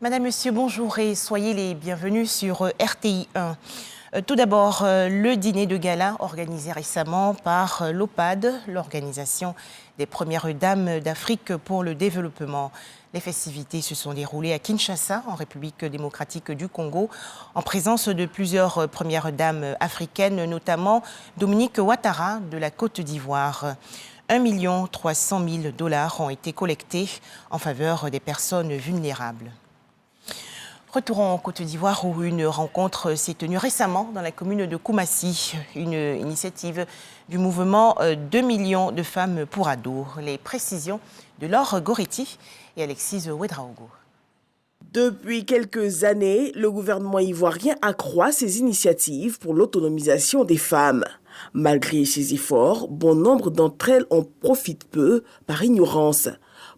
Madame, Monsieur, bonjour et soyez les bienvenus sur RTI 1. Tout d'abord, le dîner de gala organisé récemment par l'OPAD, l'Organisation des Premières Dames d'Afrique pour le Développement. Les festivités se sont déroulées à Kinshasa, en République démocratique du Congo, en présence de plusieurs Premières Dames africaines, notamment Dominique Ouattara de la Côte d'Ivoire. 1 300 000 $ ont été collectés en faveur des personnes vulnérables. Retourons en Côte d'Ivoire où une rencontre s'est tenue récemment dans la commune de Koumassi, une initiative du mouvement 2 millions de femmes pour ados. Les précisions de Laure Goretti et Alexis Ouedraogo. Depuis quelques années, le gouvernement ivoirien accroît ses initiatives pour l'autonomisation des femmes. Malgré ces efforts, bon nombre d'entre elles en profitent peu par ignorance.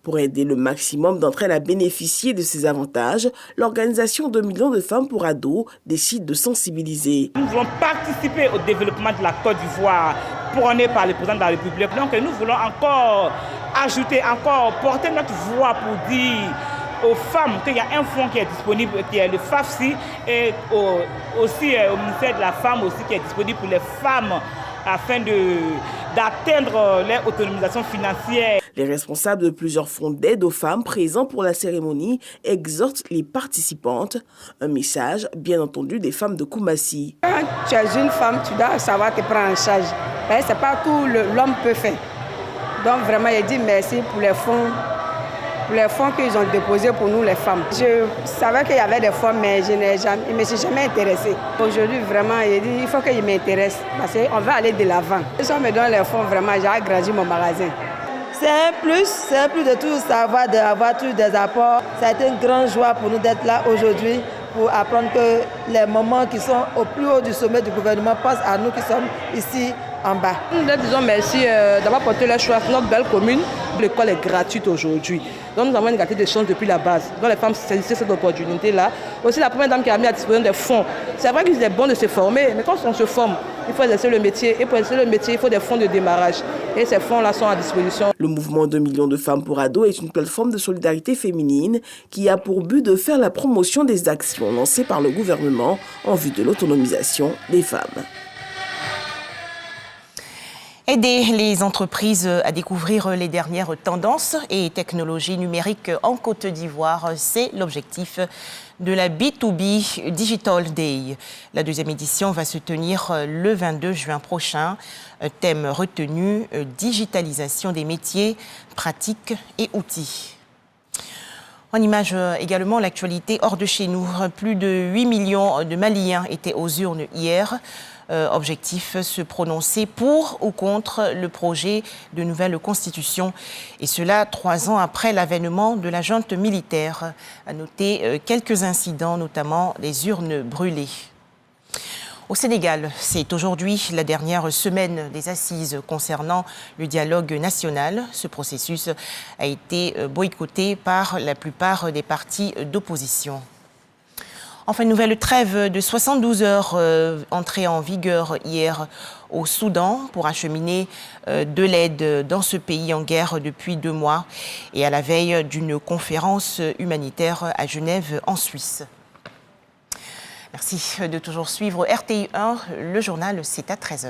Pour aider le maximum d'entre elles à bénéficier de ces avantages, l'organisation 2 millions de femmes pour ados décide de sensibiliser. Nous voulons participer au développement de la Côte d'Ivoire prôné par le président de la République. Donc nous voulons encore ajouter, porter notre voix pour dire aux femmes qu'il y a un fonds qui est disponible, qui est le FAFSI, et aussi au ministère de la Femme aussi, qui est disponible pour les femmes afin d'atteindre leur autonomisation financière. Les responsables de plusieurs fonds d'aide aux femmes présents pour la cérémonie exhortent les participantes. Un message, bien entendu, des femmes de Koumassi. Quand tu es une femme, tu dois savoir te prendre en charge. Ce n'est pas tout l'homme peut faire. Donc vraiment, il dit merci pour les fonds qu'ils ont déposés pour nous les femmes. Je savais qu'il y avait des fonds, mais je ne me suis jamais intéressée. Aujourd'hui, vraiment, il faut qu'il m'intéresse parce qu'on va aller de l'avant. Si on me donne les fonds, vraiment, j'ai agrandi mon magasin. C'est un plus de tout savoir, d'avoir tous des apports. Ça a été une grande joie pour nous d'être là aujourd'hui pour apprendre que les moments qui sont au plus haut du sommet du gouvernement pensent à nous qui sommes ici en bas. Nous leur disons merci d'avoir porté leur choix sur notre belle commune. L'école est gratuite aujourd'hui. Donc nous avons une égalité de chances depuis la base. Donc les femmes saisissent cette opportunité-là. Aussi la première dame qui a mis à disposition des fonds. C'est vrai qu'il est bon de se former, mais quand on se forme, il faut exercer le métier. Et pour exercer le métier, il faut des fonds de démarrage. Et ces fonds-là sont à disposition. Le mouvement 2 millions de femmes pour ados est une plateforme de solidarité féminine qui a pour but de faire la promotion des actions lancées par le gouvernement en vue de l'autonomisation des femmes. Aider les entreprises à découvrir les dernières tendances et technologies numériques en Côte d'Ivoire, c'est l'objectif de la B2B Digital Day. La deuxième édition va se tenir le 22 juin prochain. Thème retenu, digitalisation des métiers, pratiques et outils. En image également, l'actualité hors de chez nous. Plus de 8 millions de Maliens étaient aux urnes hier. Objectif, se prononcer pour ou contre le projet de nouvelle constitution. Et cela 3 ans après l'avènement de la junte militaire. À noter quelques incidents, notamment les urnes brûlées. Au Sénégal, c'est aujourd'hui la dernière semaine des assises concernant le dialogue national. Ce processus a été boycotté par la plupart des partis d'opposition. Enfin, une nouvelle trêve de 72 heures entrée en vigueur hier au Soudan pour acheminer de l'aide dans ce pays en guerre depuis 2 mois et à la veille d'une conférence humanitaire à Genève en Suisse. Merci de toujours suivre RTI 1. Le journal, c'est à 13 h.